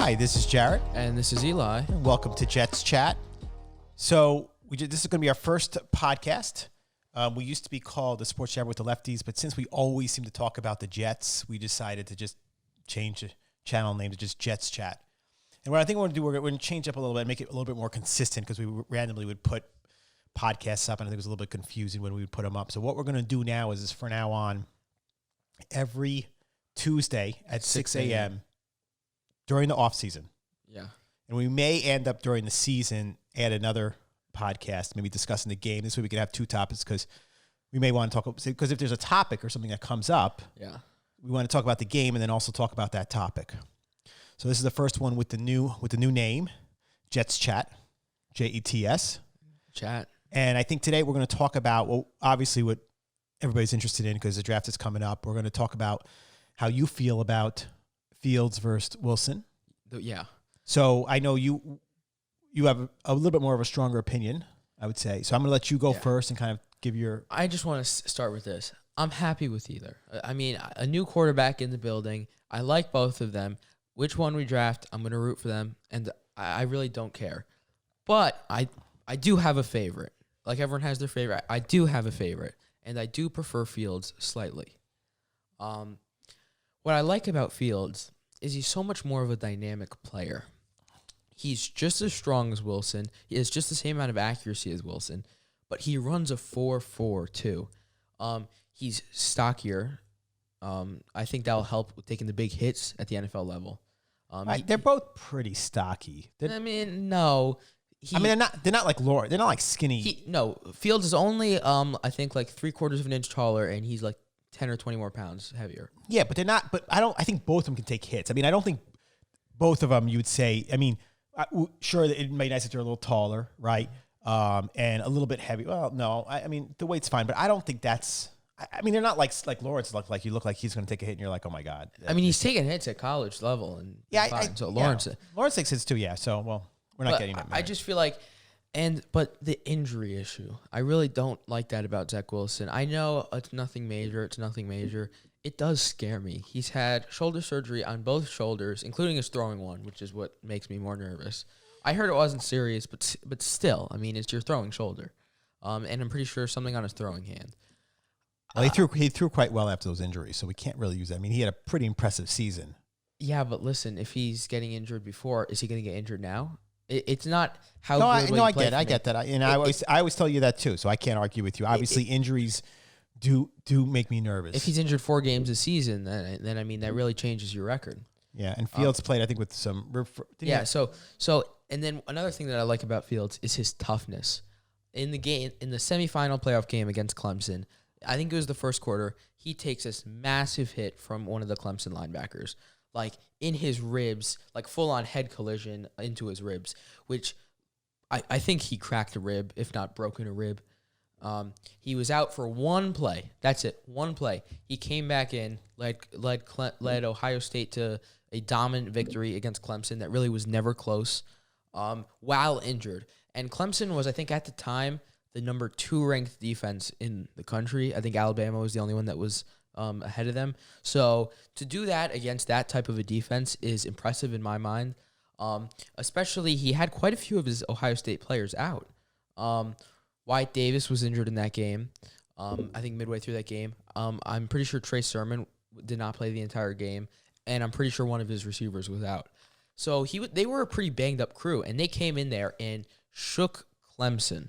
Hi, this is Jared. And this is Eli. And welcome to Jets Chat. So this is going to be our first podcast. We used to be called the Sports Chat with the Lefties, but since we always seem to talk about the Jets, we decided to just change the channel name to just Jets Chat. And what I think we're going to do, we're going to change up a little bit and make it a little bit more consistent because we randomly would put podcasts up, and I think it was a little bit confusing when we would put them up. So what we're going to do now is for now on, every Tuesday at 6 a.m. during the off season. Yeah. And we may end up during the season add another podcast, maybe discussing the game. This way we could have two topics because we may want to talk, because if there's a topic or something that comes up, we want to talk about the game and then also talk about that topic. So this is the first one with the new name, Jets Chat, Jets. Chat. And I think today we're going to talk about, well, obviously what everybody's interested in because the draft is coming up. We're going to talk about how you feel about Fields versus Wilson. Yeah. So I know you have a little bit more of a stronger opinion, I would say. So I'm going to let you go first and kind of give your... I just want to start with this. I'm happy with either. I mean, a new quarterback in the building. I like both of them. Which one we draft, I'm going to root for them, and I really don't care. But I do have a favorite. Like everyone has their favorite. I do have a favorite, and I do prefer Fields slightly. What I like about Fields is he's so much more of a dynamic player. He's just as strong as Wilson. He has just the same amount of accuracy as Wilson, but he runs a 4.4 too. He's stockier. I think that'll help with taking the big hits at the NFL level. They're both pretty stocky. No. They're not like Lawrence. They're not like skinny. Fields is only I think like 3/4 of an inch taller, and he's like 10 or 20 more pounds heavier. Yeah, but they're not. But I think both of them can take hits. I mean, I don't think both of them. You would say. I mean, sure, it might be nice if they're a little taller, right? And a little bit heavy. Well, no, I mean the weight's fine, but I don't think that's. I mean, they're not like Lawrence. Like you look like he's going to take a hit, and you're like, oh my god. I mean, he's taking hits at college level, and so Lawrence takes hits too. Yeah, so we're not getting it. I just feel like, but the injury issue, I really don't like that about Zach Wilson. I know it's nothing major. It does scare me. He's had shoulder surgery on both shoulders, including his throwing one, which is what makes me more nervous. I heard it wasn't serious, but still, I mean, it's your throwing shoulder, and I'm pretty sure something on his throwing hand. Well, he threw quite well after those injuries, so we can't really use that. I mean, he had a pretty impressive season. Yeah, but listen, if he's getting injured before, is he going to get injured now? It's not how. I get that. I always tell you that too, so I can't argue with you. Obviously, injuries do make me nervous. If he's injured 4 games a season, then I mean that really changes your record. Yeah, and Fields played, I think, with some. So and then another thing that I like about Fields is his toughness. In the semifinal playoff game against Clemson, I think it was the first quarter, he takes this massive hit from one of the Clemson linebackers, like in his ribs, like full-on head collision into his ribs, which I think he cracked a rib, if not broken a rib. He was out for one play. That's it, one play. He came back in, led Ohio State to a dominant victory against Clemson that really was never close, while injured. And Clemson was, I think, at the time, the number 2 ranked defense in the country. I think Alabama was the only one that was ahead of them. So to do that against that type of a defense is impressive in my mind. Especially he had quite a few of his Ohio State players out. Wyatt Davis was injured in that game. I think midway through that game. I'm pretty sure Trey Sermon did not play the entire game, and I'm pretty sure one of his receivers was out. So they were a pretty banged up crew, and they came in there and shook Clemson.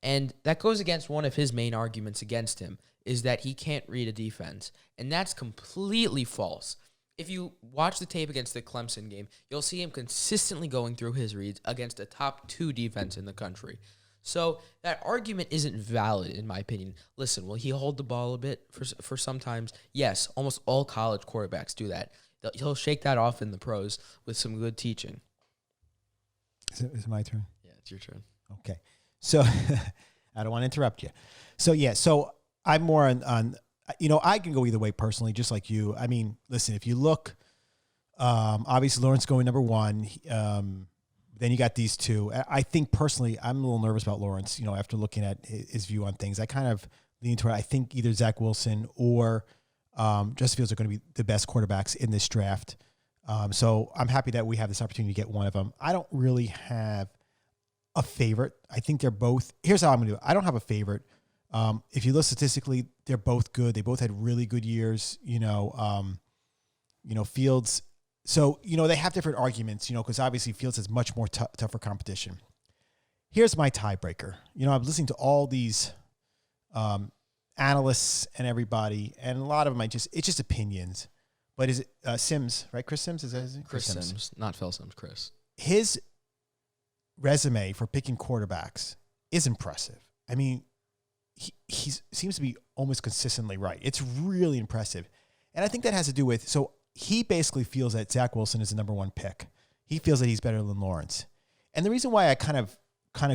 And that goes against one of his main arguments against him, is that he can't read a defense. And that's completely false. If you watch the tape against the Clemson game, you'll see him consistently going through his reads against a top 2 defense in the country. So that argument isn't valid, in my opinion. Listen, will he hold the ball a bit for sometimes? Yes, almost all college quarterbacks do that. He'll shake that off in the pros with some good teaching. Is it my turn? Yeah, it's your turn. Okay. So I don't want to interrupt you. So I'm more on I can go either way personally, just like you. I mean, listen, if you look, obviously Lawrence going number 1, then you got these two. I think personally, I'm a little nervous about Lawrence, after looking at his view on things. I kind of lean toward, I think either Zach Wilson or Justin Fields are going to be the best quarterbacks in this draft. So I'm happy that we have this opportunity to get one of them. I don't really have a favorite. I think they're both. Here's how I'm going to do it. I don't have a favorite. If you look statistically, they're both good. They both had really good years. Fields. So they have different arguments. Because obviously Fields has much more tougher competition. Here's my tiebreaker. I'm listening to all these analysts and everybody, and a lot of them it's just opinions. But is it Sims, right? Chris Sims? Is that his name? Chris Sims, not Phil Sims, Chris. His resume for picking quarterbacks is impressive. I mean, he seems to be almost consistently right. It's really impressive. And I think that has to do with, so he basically feels that Zach Wilson is the number one pick. He feels that he's better than Lawrence. And the reason why I kind of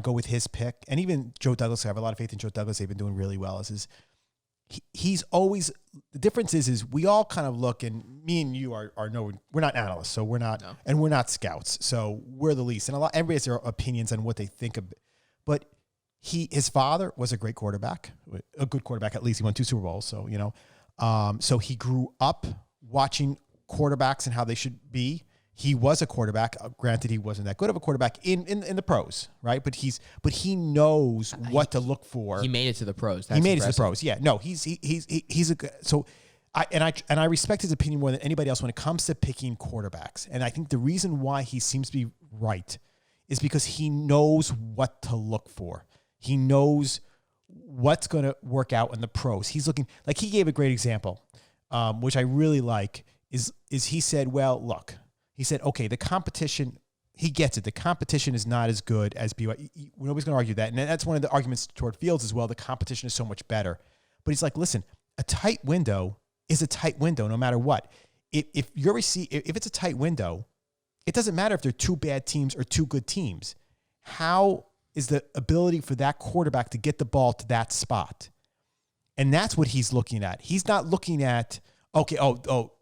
go with his pick, and even Joe Douglas, I have a lot of faith in Joe Douglas, they've been doing really well, is he's always, the difference is we all kind of look, and me and you are no, we're not analysts, so we're not, and we're not scouts, so we're the least. And everybody has their opinions on what they think of, but his father was a great quarterback, a good quarterback, at least he won 2 Super Bowls. So, so he grew up watching quarterbacks and how they should be. He was a quarterback. Granted, he wasn't that good of a quarterback in the pros, right? But he knows what to look for. He made it to the pros. He made it to the pros. Yeah, no, he's a good. So I respect his opinion more than anybody else when it comes to picking quarterbacks. And I think the reason why he seems to be right is because he knows what to look for. He knows what's going to work out in the pros. He's looking, like he gave a great example, which I really like. Is he said, well, look. He said, okay, the competition, he gets it. The competition is not as good as BYU. Nobody's going to argue that. And that's one of the arguments toward Fields as well. The competition is so much better. But he's like, listen, a tight window is a tight window no matter what. If it's a tight window, it doesn't matter if they're 2 bad teams or 2 good teams. How is the ability for that quarterback to get the ball to that spot? And that's what he's looking at. He's not looking at, okay,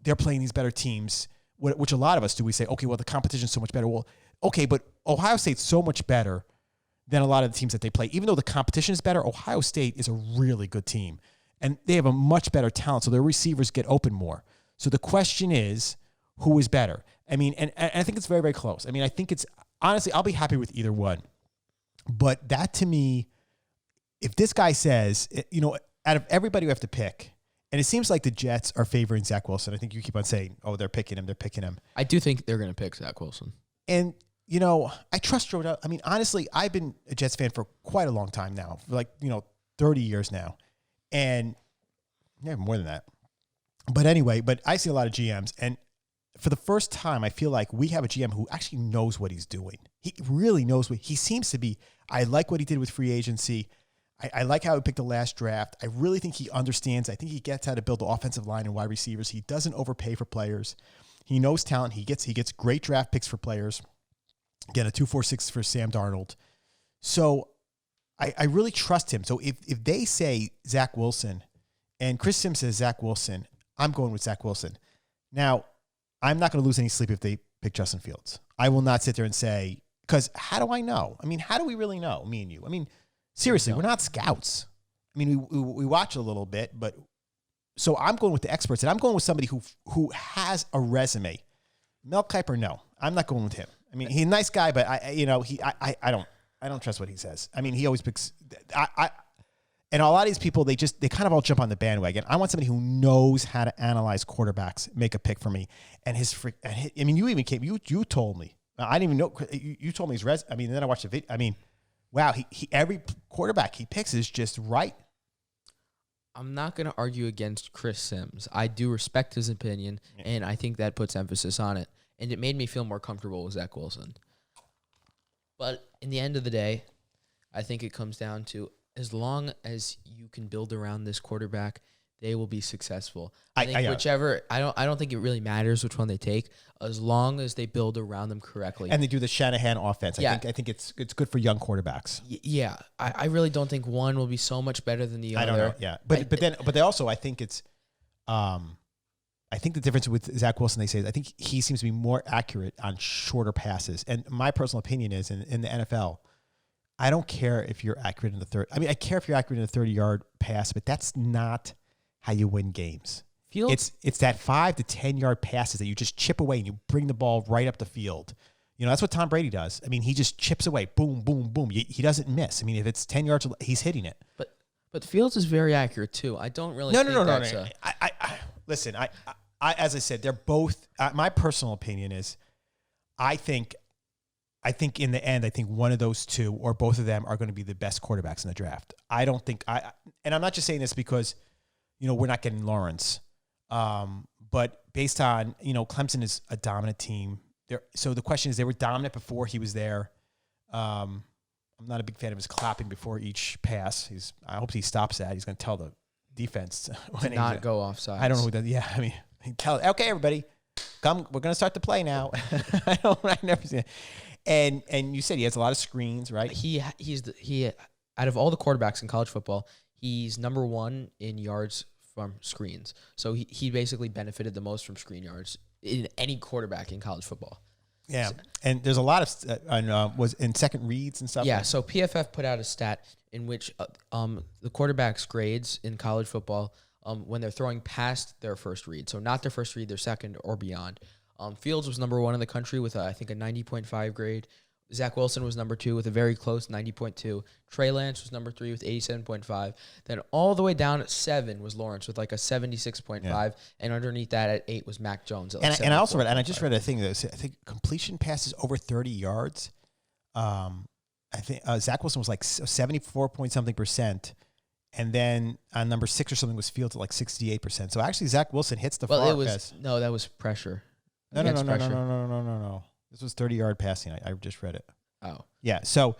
they're playing these better teams, which a lot of us do. We say, okay, well, the competition is so much better. Well, okay, but Ohio State's so much better than a lot of the teams that they play. Even though the competition is better, Ohio State is a really good team. And they have a much better talent, so their receivers get open more. So the question is, who is better? I mean, and I think it's very, very close. I mean, I think it's, honestly, I'll be happy with either one. But that, to me, if this guy says, out of everybody we have to pick, and it seems like the Jets are favoring Zach Wilson. I think you keep on saying, oh, they're picking him. I do think they're going to pick Zach Wilson. And, I trust Joe Douglas. I mean, honestly, I've been a Jets fan for quite a long time now, for 30 years now. And more than that. But anyway, I see a lot of GMs. And for the first time, I feel like we have a GM who actually knows what he's doing. He really knows what he seems to be. I like what he did with free agency. I like how he picked the last draft. I really think he understands. I think he gets how to build the offensive line and wide receivers. He doesn't overpay for players. He knows talent. He gets great draft picks for players. Again, a 2.46 for Sam Darnold. So I really trust him. So if they say Zach Wilson and Chris Sims says Zach Wilson, I'm going with Zach Wilson. Now, I'm not going to lose any sleep if they pick Justin Fields. I will not sit there and say, because how do I know? I mean, how do we really know, me and you? I mean, seriously, we're not scouts. I mean, we watch a little bit, but so I'm going with the experts, and I'm going with somebody who has a resume. Mel Kiper, no, I'm not going with him. I mean, he's a nice guy, but I don't trust what he says. I mean, he always picks. And a lot of these people, they kind of all jump on the bandwagon. I want somebody who knows how to analyze quarterbacks, make a pick for me. And I mean, you even came. You told me. I didn't even know. You told me his resume. I mean, and then I watched the video. I mean. Wow, he every quarterback he picks is just right. I'm not going to argue against Chris Sims. I do respect his opinion, and I think that puts emphasis on it. And it made me feel more comfortable with Zach Wilson. But in the end of the day, I think it comes down to as long as you can build around this quarterback, they will be successful. I think whichever, I don't think it really matters which one they take, as long as they build around them correctly. And they do the Shanahan offense. I think it's good for young quarterbacks. Yeah, I really don't think one will be so much better than the other. I don't know. Yeah, but they also, I think it's, I think the difference with Zach Wilson, they say, I think he seems to be more accurate on shorter passes. And my personal opinion is in the NFL, I don't care if you're accurate in the third. I mean, I care if you're accurate in a 30-yard pass, but that's not how you win games. Fields, It's that 5 to 10 yard passes that you just chip away and you bring the ball right up the field. You know, that's what Tom Brady does. I mean, he just chips away, boom, boom, boom. He doesn't miss. I mean, if it's 10 yards, he's hitting it. but Fields is very accurate too. I don't really No. that's Listen, I as I said, they're both. My personal opinion is, I think in the end, I think one of those two or both of them are going to be the best quarterbacks in the draft. I don't think and I'm not just saying this because, you know, we're not getting Lawrence, but based on, you know, Clemson is a dominant team. So the question is, they were dominant before he was there. I'm not a big fan of his clapping before each pass. I hope he stops that. He's going to tell the defense when not go offside. I don't know who that. Yeah, I mean, okay, everybody, come. We're going to start the play now. I never seen it. And you said he has a lot of screens, right? He out of all the quarterbacks in college football, he's number 1 in yards from screens. So he basically benefited the most from screen yards in any quarterback in college football. Yeah, and there's a lot of was in second reads and stuff. Yeah, so PFF put out a stat in which the quarterback's grades in college football when they're throwing past their first read, so not their first read, their second or beyond. Fields was number 1 in the country with I think a 90.5 grade. Zach Wilson was number 2 with a very close 90.2. Trey Lance was number 3 with 87.5. Then all the way down at 7 was Lawrence with like a 76.5. Yeah. And underneath that at 8 was Mac Jones. At like and I also read, and I just read a thing that I think completion passes over 30 yards. I think Zach Wilson was like 74 point something %. And then on number 6 or something was Fields at like 68%. So actually Zach Wilson hits the far pass. No, that was pressure. No. This was 30-yard passing. I just read it. Oh. Yeah. So,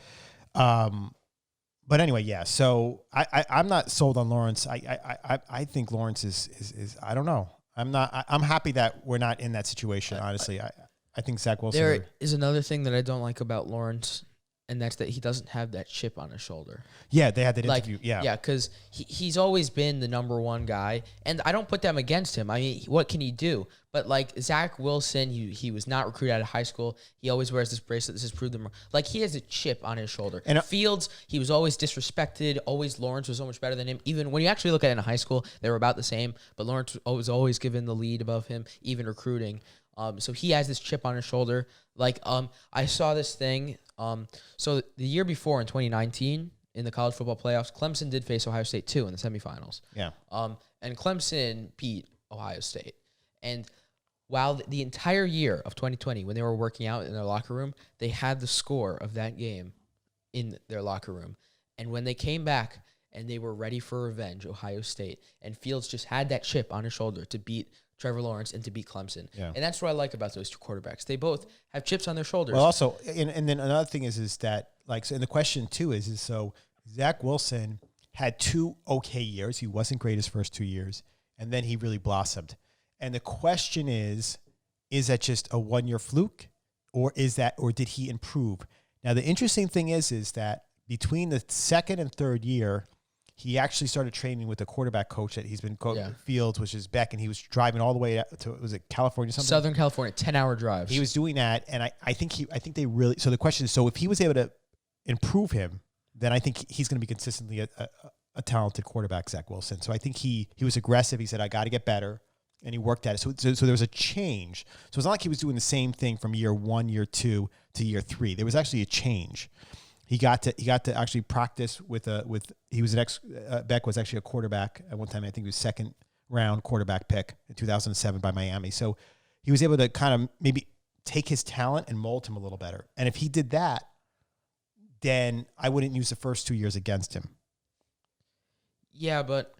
but anyway, yeah. So I'm not sold on Lawrence. I think Lawrence is I don't know. I'm happy that we're not in that situation, honestly. I think Zach Wilson. There is another thing that I don't like about Lawrence, and that's that he doesn't have that chip on his shoulder. Yeah, they had that interview. Yeah. Yeah, because he's always been the number 1 guy, and I don't put them against him. I mean, what can he do? But like Zach Wilson, he was not recruited out of high school. He always wears this bracelet. This has proved him wrong. Like, he has a chip on his shoulder. And Fields, he was always disrespected. Lawrence was so much better than him. Even when you actually look at it in high school, they were about the same. But Lawrence was always given the lead above him, even recruiting. So he has this chip on his shoulder. Like, I saw this thing. So the year before in 2019 in the college football playoffs, Clemson did face Ohio State too in the semifinals. Yeah. And Clemson beat Ohio State. And while the entire year of 2020, when they were working out in their locker room, they had the score of that game in their locker room. And when they came back and they were ready for revenge, Ohio State, and Fields just had that chip on his shoulder to beat Trevor Lawrence and to beat Clemson. Yeah. And that's what I like about those two quarterbacks. They both have chips on their shoulders. Well, also, and then another thing is that, like, so, and the question too is so Zach Wilson had 2 okay years. He wasn't great his first 2 years, and then he really blossomed. And the question is that just a 1-year fluke, or did he improve? Now, the interesting thing is that between the second and third year, he actually started training with the quarterback coach that he's been Fields, which is Beck, and he was driving all the way to, was it California or something? Southern California, 10-hour drives. He was doing that, and I think they really. So the question is, so if he was able to improve him, then I think he's going to be consistently a talented quarterback, Zach Wilson. So I think he was aggressive. He said, I got to get better, and he worked at it. So there was a change. So it's not like he was doing the same thing from year 1, year 2 to year 3. There was actually a change. He got to actually practice he was Beck was actually a quarterback at one time. I think he was 2nd round quarterback pick in 2007 by Miami. So he was able to kind of maybe take his talent and mold him a little better. And if he did that, then I wouldn't use the first 2 years against him. Yeah, but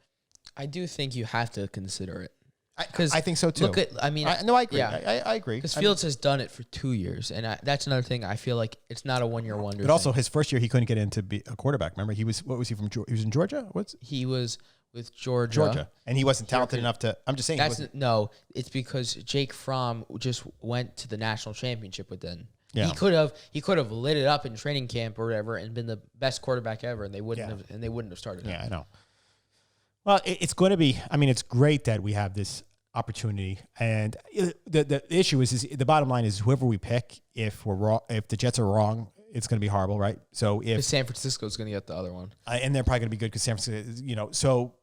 I do think you have to consider it. I think so too. I agree. Yeah. I agree. Because Fields has done it for 2 years, and that's another thing. I feel like it's not a 1-year wonder. But also, his first year he couldn't get in to be a quarterback. Remember, he was from? He was in Georgia. He was with Georgia, and he wasn't talented enough to. I'm just saying. It's because Jake Fromm just went to the national championship with them. Yeah. He could have lit it up in training camp or whatever and been the best quarterback ever, and they wouldn't have started. Yeah, I know. Well, it's going to be. I mean, it's great that we have this opportunity, and the issue is the bottom line is whoever we pick, if we're wrong, if the Jets are wrong it's going to be horrible, right? So if Because San Francisco's going to get the other one. and they're probably going to be good because San Francisco,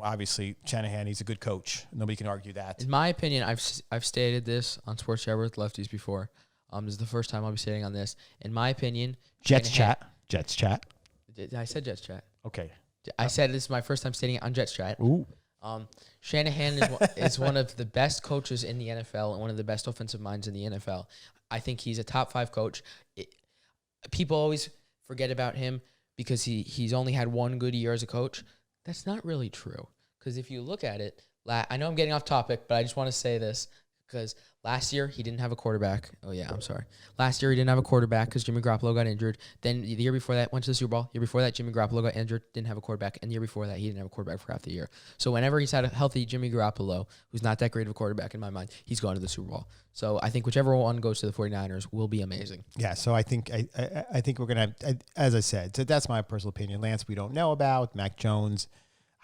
obviously Shanahan, he's a good coach. Nobody can argue that. In my opinion, I've stated this on Sports Chat with Lefties before. This is the first time I'll be stating on this. In my opinion, Jets Shanahan- chat. I said Jets Chat. Okay. I said this is my first time stating it on Jets Chat. Ooh. Shanahan is one of the best coaches in the NFL and one of the best offensive minds in the NFL. I think he's a top 5 coach. People always forget about him because he's only had one good year as a coach. That's not really true. Because if you look at it, I know I'm getting off topic, but I just want to say this because last year he didn't have a quarterback. Oh, yeah, I'm sorry. Last year he didn't have a quarterback because Jimmy Garoppolo got injured. Then the year before that, went to the Super Bowl. The year before that, Jimmy Garoppolo got injured, didn't have a quarterback. And the year before that, he didn't have a quarterback for half the year. So whenever he's had a healthy Jimmy Garoppolo, who's not that great of a quarterback in my mind, he's gone to the Super Bowl. So I think whichever one goes to the 49ers will be amazing. Yeah, so I think I think we're going to, as I said, so that's my personal opinion. Lance, we don't know about. Mac Jones,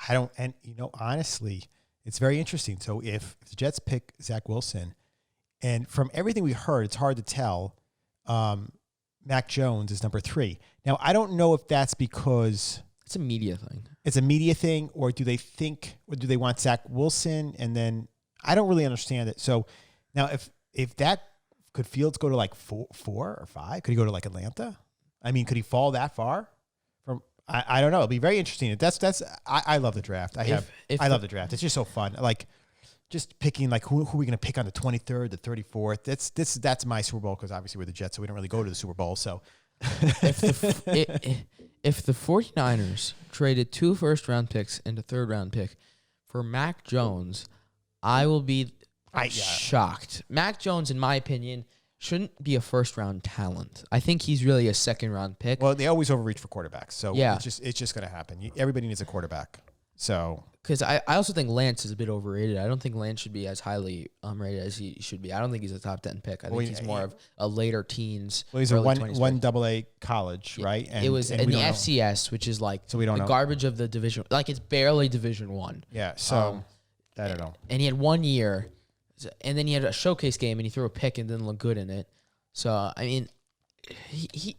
I don't, and, honestly, it's very interesting. So if the Jets pick Zach Wilson, and from everything we heard, it's hard to tell. Mac Jones is number 3. Now, I don't know if that's because It's a media thing. it's a media thing, or do they want Zach Wilson? And then I don't really understand it. So now, if that could Fields go to like 4 or 5? Could he go to like Atlanta? I mean, could he fall that far? From I don't know. It'll be very interesting. I love the draft. I love the draft. It's just so fun. Like, just picking like who are we going to pick on the 23rd, the 34th. That's my Super Bowl because obviously we're the Jets, so we don't really go to the Super Bowl. So If the 49ers traded 2 first-round picks and a third-round pick for Mac Jones, I will be shocked. Mac Jones, in my opinion, shouldn't be a first-round talent. I think he's really a second-round pick. well, they always overreach for quarterbacks. So Yeah. it's just going to happen. Everybody needs a quarterback. So Because I also think Lance is a bit overrated. I don't think Lance should be as highly rated as he should be. I don't think he's a top 10 pick. I think he's more of a later teens. well, he's a early 20s one pick. AA college, right? And It was and in we the don't know. FCS, which is like So we don't the know. garbage of the division. Like it's barely Division 1. Yeah. So I don't know. And he had 1 year, and then he had a showcase game, and he threw a pick and didn't look good in it. So I mean, he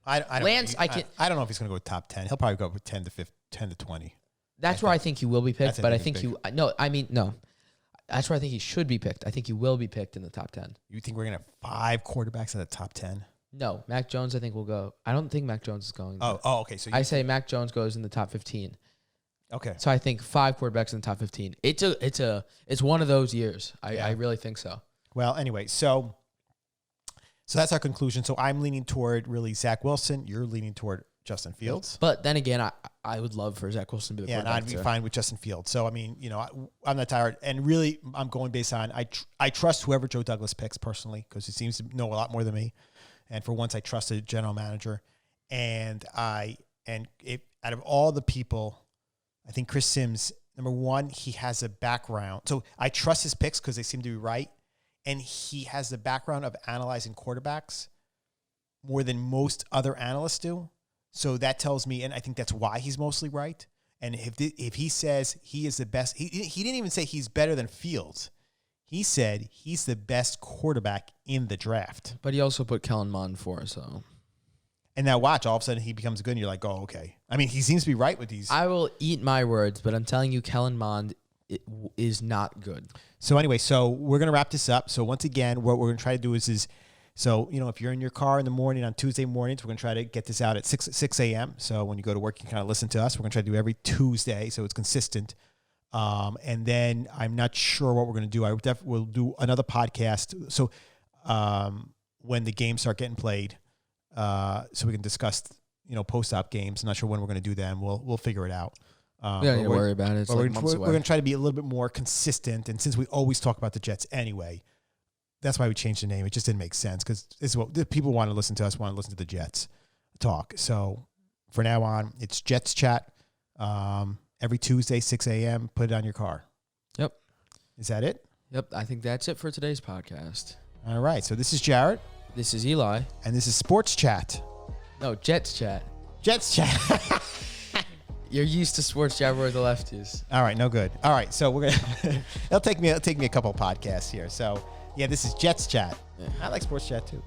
I don't Lance, know. I don't know if he's going to go top 10. He'll probably go with 10 to 20. that's where I think he will be picked. That's But I thinking think big. no. That's where I think he should be picked. I think he will be picked in the top 10. You think we're going to have 5 quarterbacks in the top 10? No, Mac Jones, I think will go. I don't think Mac Jones is going. Oh, okay. So I say Mac Jones goes in the top 15. okay. So I think 5 quarterbacks in the top 15. It's one of those years. I really think so. Well, anyway, so that's our conclusion. So I'm leaning toward really Zach Wilson. You're leaning toward Justin Fields. But then again, I would love for Zach Wilson to be the Yeah, and quarterback. I'd be too. fine with Justin Fields. So, I mean, I'm not tired. And really, I'm going based on I trust whoever Joe Douglas picks personally because he seems to know a lot more than me. And for once, I trust a general manager. And if out of all the people, I think Chris Sims, number one, he has a background. So I trust his picks because they seem to be right. And he has the background of analyzing quarterbacks more than most other analysts do. So that tells me, and I think that's why he's mostly right. And if he says he is the best, he didn't even say he's better than Fields. He said he's the best quarterback in the draft. But he also put Kellen Mond for us, so. And now watch, all of a sudden he becomes good and you're like, oh, okay. I mean, he seems to be right with these. I will eat my words, but I'm telling you, Kellen Mond is not good. So anyway, so we're going to wrap this up. So once again, what we're going to try to do is so, if you're in your car in the morning on Tuesday mornings, we're going to try to get this out at 6 a.m. So when you go to work, you can kind of listen to us. We're going to try to do every Tuesday so it's consistent. And then I'm not sure what we're going to do. We'll do another podcast. So when the games start getting played, so we can discuss, post-op games. I'm not sure when we're going to do them. We'll figure it out. We don't need to worry about it. It's But like months we're away. going to try to be a little bit more consistent. And since we always talk about the Jets anyway, that's why we changed the name. It just didn't make sense because this is what the people want to listen to us, want to listen to the Jets talk. So for now on, it's Jets Chat every Tuesday, 6 a.m. Put it on your car. Yep. Is that it? Yep. I think that's it for today's podcast. All right. So this is Jarrett, This is Eli. and this is Sports Chat. No, Jets Chat. Jets Chat. You're used to Sports Chat where the lefties. All right. No good. All right. So we're gonna. it'll take me a couple podcasts here. So yeah, this is Jets Chat. Yeah. I like Sports Chat too.